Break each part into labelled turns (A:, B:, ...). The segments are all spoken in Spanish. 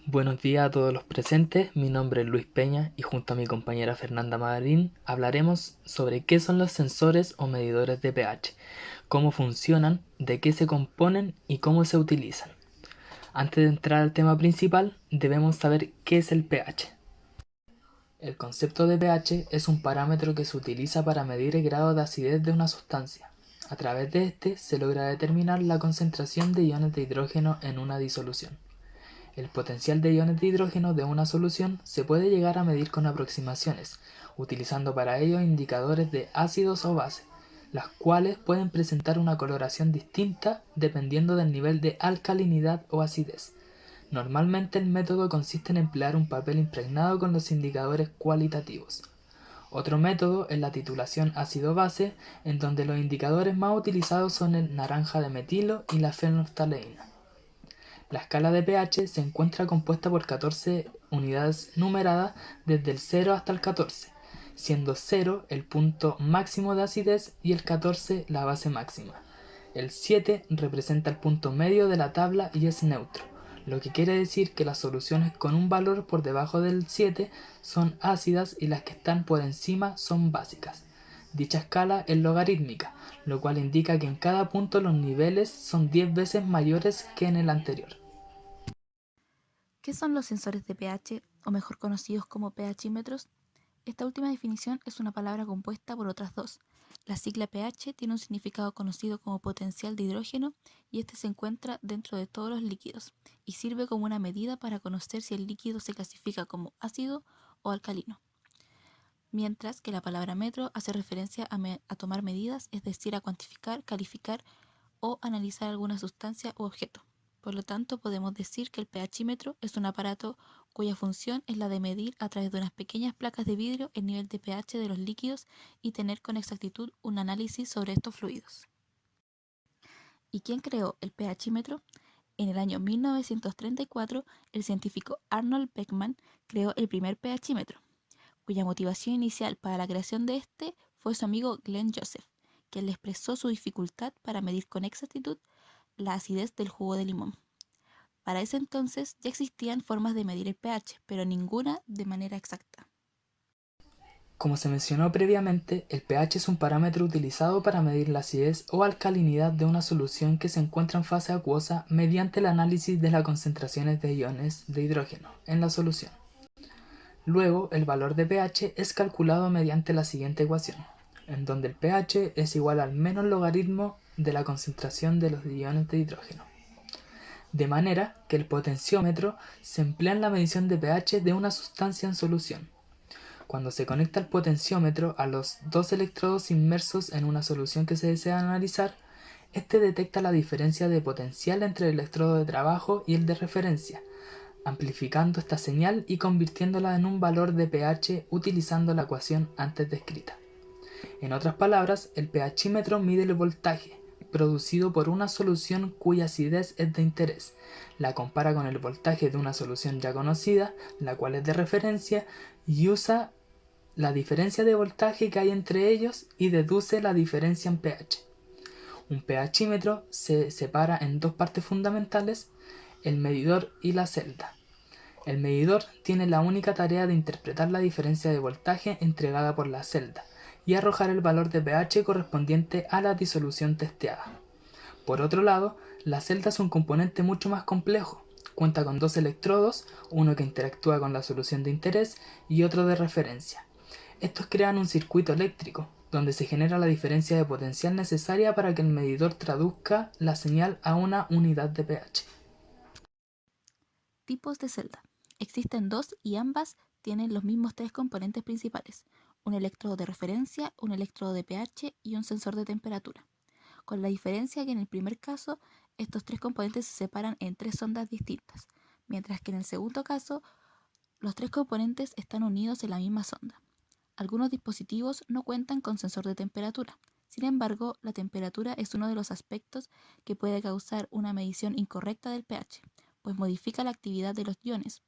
A: Buenos días a todos los presentes, mi nombre es Luis Peña y junto a mi compañera Fernanda Marín hablaremos sobre qué son los sensores o medidores de pH, cómo funcionan, de qué se componen y cómo se utilizan. Antes de entrar al tema principal, debemos saber qué es el pH. El concepto de pH es un parámetro que se utiliza para medir el grado de acidez de una sustancia. A través de este se logra determinar la concentración de iones de hidrógeno en una disolución. El potencial de iones de hidrógeno de una solución se puede llegar a medir con aproximaciones, utilizando para ello indicadores de ácidos o bases, las cuales pueden presentar una coloración distinta dependiendo del nivel de alcalinidad o acidez. Normalmente el método consiste en emplear un papel impregnado con los indicadores cualitativos. Otro método es la titulación ácido-base, en donde los indicadores más utilizados son el naranja de metilo y la fenolftaleína. La escala de pH se encuentra compuesta por 14 unidades numeradas desde el 0 hasta el 14, siendo 0 el punto máximo de acidez y el 14 la base máxima. El 7 representa el punto medio de la tabla y es neutro, lo que quiere decir que las soluciones con un valor por debajo del 7 son ácidas y las que están por encima son básicas. Dicha escala es logarítmica, lo cual indica que en cada punto los niveles son 10 veces mayores que en el anterior.
B: ¿Qué son los sensores de pH, o mejor conocidos como pHímetros? Esta última definición es una palabra compuesta por otras dos. La sigla pH tiene un significado conocido como potencial de hidrógeno y este se encuentra dentro de todos los líquidos y sirve como una medida para conocer si el líquido se clasifica como ácido o alcalino. Mientras que la palabra metro hace referencia a tomar medidas, es decir, a cuantificar, calificar o analizar alguna sustancia u objeto. Por lo tanto, podemos decir que el pHímetro es un aparato cuya función es la de medir a través de unas pequeñas placas de vidrio el nivel de pH de los líquidos y tener con exactitud un análisis sobre estos fluidos. ¿Y quién creó el pHímetro? En el año 1934, el científico Arnold Beckman creó el primer pHímetro, cuya motivación inicial para la creación de este fue su amigo Glenn Joseph, quien le expresó su dificultad para medir con exactitud la acidez del jugo de limón. Para ese entonces ya existían formas de medir el pH, pero ninguna de manera exacta.
A: Como se mencionó previamente, el pH es un parámetro utilizado para medir la acidez o alcalinidad de una solución que se encuentra en fase acuosa mediante el análisis de las concentraciones de iones de hidrógeno en la solución. Luego, el valor de pH es calculado mediante la siguiente ecuación, en donde el pH es igual al menos logaritmo de la concentración de los iones de hidrógeno. De manera que el potenciómetro se emplea en la medición de pH de una sustancia en solución. Cuando se conecta el potenciómetro a los dos electrodos inmersos en una solución que se desea analizar, este detecta la diferencia de potencial entre el electrodo de trabajo y el de referencia, amplificando esta señal y convirtiéndola en un valor de pH utilizando la ecuación antes descrita. En otras palabras, el pHímetro mide el voltaje producido por una solución cuya acidez es de interés, la compara con el voltaje de una solución ya conocida, la cual es de referencia, y usa la diferencia de voltaje que hay entre ellos y deduce la diferencia en pH. Un pHímetro se separa en dos partes fundamentales, el medidor y la celda. El medidor tiene la única tarea de interpretar la diferencia de voltaje entregada por la celda y arrojar el valor de pH correspondiente a la disolución testeada. Por otro lado, la celda es un componente mucho más complejo. Cuenta con dos electrodos, uno que interactúa con la solución de interés y otro de referencia. Estos crean un circuito eléctrico, donde se genera la diferencia de potencial necesaria para que el medidor traduzca la señal a una unidad de pH.
B: Tipos de celda. Existen dos y ambas tienen los mismos tres componentes principales: un electrodo de referencia, un electrodo de pH y un sensor de temperatura, con la diferencia que en el primer caso estos tres componentes se separan en tres sondas distintas, mientras que en el segundo caso los tres componentes están unidos en la misma sonda. Algunos dispositivos no cuentan con sensor de temperatura. Sin embargo, la temperatura es uno de los aspectos que puede causar una medición incorrecta del pH, pues modifica la actividad de los iones,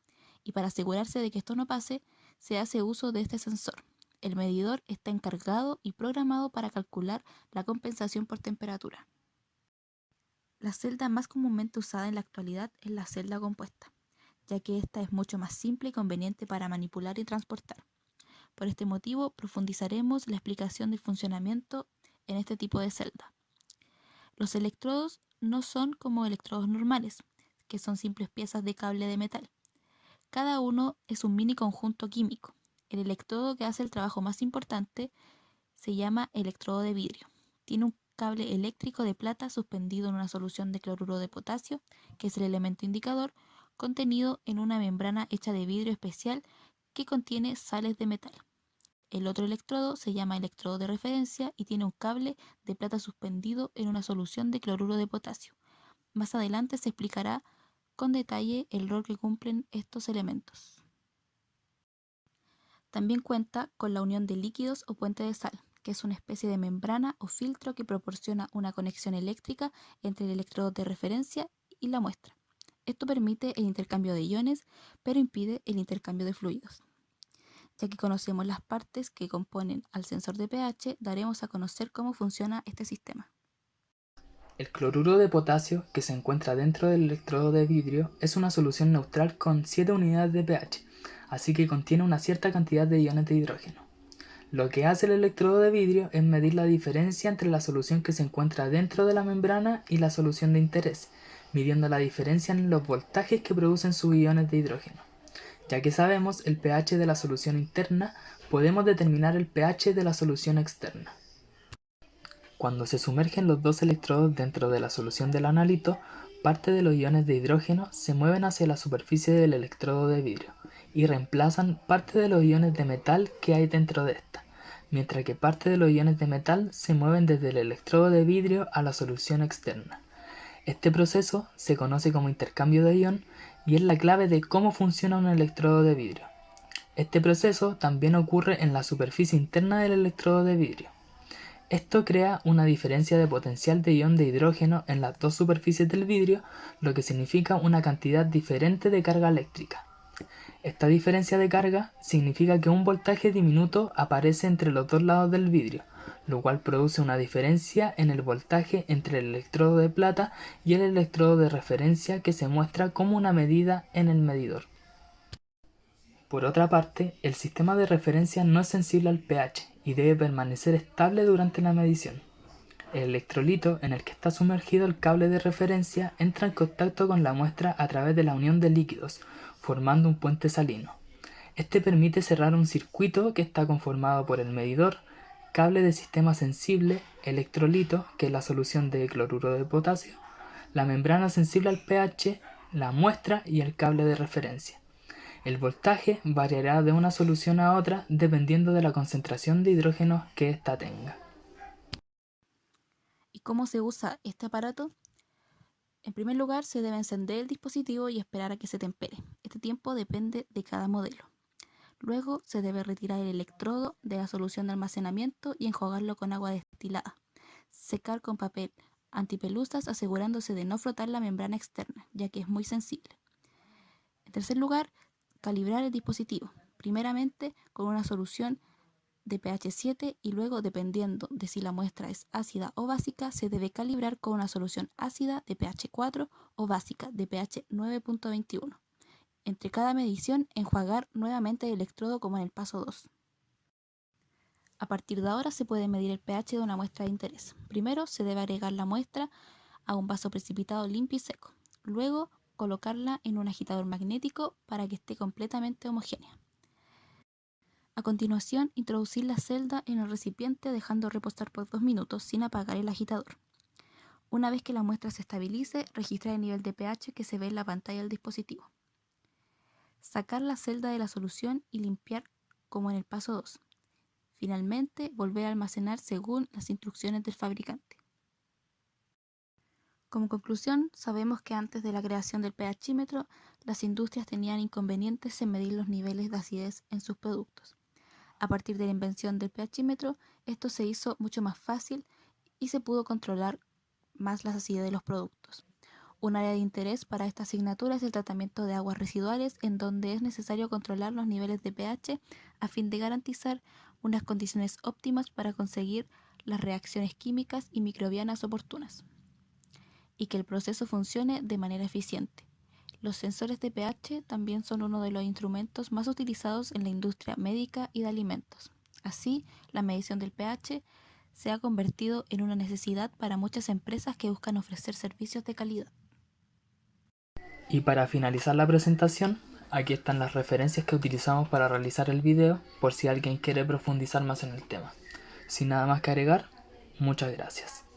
B: y para asegurarse de que esto no pase, se hace uso de este sensor. El medidor está encargado y programado para calcular la compensación por temperatura. La celda más comúnmente usada en la actualidad es la celda compuesta, ya que esta es mucho más simple y conveniente para manipular y transportar. Por este motivo, profundizaremos la explicación del funcionamiento en este tipo de celda. Los electrodos no son como electrodos normales, que son simples piezas de cable de metal. Cada uno es un mini conjunto químico. El electrodo que hace el trabajo más importante se llama electrodo de vidrio. Tiene un cable eléctrico de plata suspendido en una solución de cloruro de potasio, que es el elemento indicador, contenido en una membrana hecha de vidrio especial que contiene sales de metal. El otro electrodo se llama electrodo de referencia y tiene un cable de plata suspendido en una solución de cloruro de potasio. Más adelante se explicará con detalle el rol que cumplen estos elementos. También cuenta con la unión de líquidos o puente de sal, que es una especie de membrana o filtro que proporciona una conexión eléctrica entre el electrodo de referencia y la muestra. Esto permite el intercambio de iones, pero impide el intercambio de fluidos. Ya que conocemos las partes que componen al sensor de pH, daremos a conocer cómo funciona este sistema.
A: El cloruro de potasio, que se encuentra dentro del electrodo de vidrio, es una solución neutral con 7 unidades de pH, así que contiene una cierta cantidad de iones de hidrógeno. Lo que hace el electrodo de vidrio es medir la diferencia entre la solución que se encuentra dentro de la membrana y la solución de interés, midiendo la diferencia en los voltajes que producen sus iones de hidrógeno. Ya que sabemos el pH de la solución interna, podemos determinar el pH de la solución externa. Cuando se sumergen los dos electrodos dentro de la solución del analito, parte de los iones de hidrógeno se mueven hacia la superficie del electrodo de vidrio y reemplazan parte de los iones de metal que hay dentro de esta, mientras que parte de los iones de metal se mueven desde el electrodo de vidrio a la solución externa. Este proceso se conoce como intercambio de ion y es la clave de cómo funciona un electrodo de vidrio. Este proceso también ocurre en la superficie interna del electrodo de vidrio. Esto crea una diferencia de potencial de ion de hidrógeno en las dos superficies del vidrio, lo que significa una cantidad diferente de carga eléctrica. Esta diferencia de carga significa que un voltaje diminuto aparece entre los dos lados del vidrio, lo cual produce una diferencia en el voltaje entre el electrodo de plata y el electrodo de referencia que se muestra como una medida en el medidor. Por otra parte, el sistema de referencia no es sensible al pH y debe permanecer estable durante la medición. El electrolito en el que está sumergido el cable de referencia entra en contacto con la muestra a través de la unión de líquidos, formando un puente salino. Este permite cerrar un circuito que está conformado por el medidor, cable de sistema sensible, electrolito, que es la solución de cloruro de potasio, la membrana sensible al pH, la muestra y el cable de referencia. El voltaje variará de una solución a otra dependiendo de la concentración de hidrógeno que ésta tenga.
B: ¿Y cómo se usa este aparato? En primer lugar, se debe encender el dispositivo y esperar a que se tempere. Este tiempo depende de cada modelo. Luego, se debe retirar el electrodo de la solución de almacenamiento y enjuagarlo con agua destilada. Secar con papel antipelusas asegurándose de no frotar la membrana externa, ya que es muy sensible. En tercer lugar, calibrar el dispositivo, primeramente con una solución de pH 7 y luego, dependiendo de si la muestra es ácida o básica, se debe calibrar con una solución ácida de pH 4 o básica de pH 9.21. Entre cada medición, enjuagar nuevamente el electrodo como en el paso 2. A partir de ahora se puede medir el pH de una muestra de interés. Primero se debe agregar la muestra a un vaso precipitado limpio y seco. Luego colocarla en un agitador magnético para que esté completamente homogénea. A continuación, introducir la celda en el recipiente dejando reposar por 2 minutos sin apagar el agitador. Una vez que la muestra se estabilice, registrar el nivel de pH que se ve en la pantalla del dispositivo. Sacar la celda de la solución y limpiar como en el paso 2. Finalmente, volver a almacenar según las instrucciones del fabricante. Como conclusión, sabemos que antes de la creación del pHímetro, las industrias tenían inconvenientes en medir los niveles de acidez en sus productos. A partir de la invención del pHímetro, esto se hizo mucho más fácil y se pudo controlar más la acidez de los productos. Un área de interés para esta asignatura es el tratamiento de aguas residuales, en donde es necesario controlar los niveles de pH a fin de garantizar unas condiciones óptimas para conseguir las reacciones químicas y microbianas oportunas y que el proceso funcione de manera eficiente. Los sensores de pH también son uno de los instrumentos más utilizados en la industria médica y de alimentos. Así, la medición del pH se ha convertido en una necesidad para muchas empresas que buscan ofrecer servicios de calidad.
A: Y para finalizar la presentación, aquí están las referencias que utilizamos para realizar el video por si alguien quiere profundizar más en el tema. Sin nada más que agregar, muchas gracias.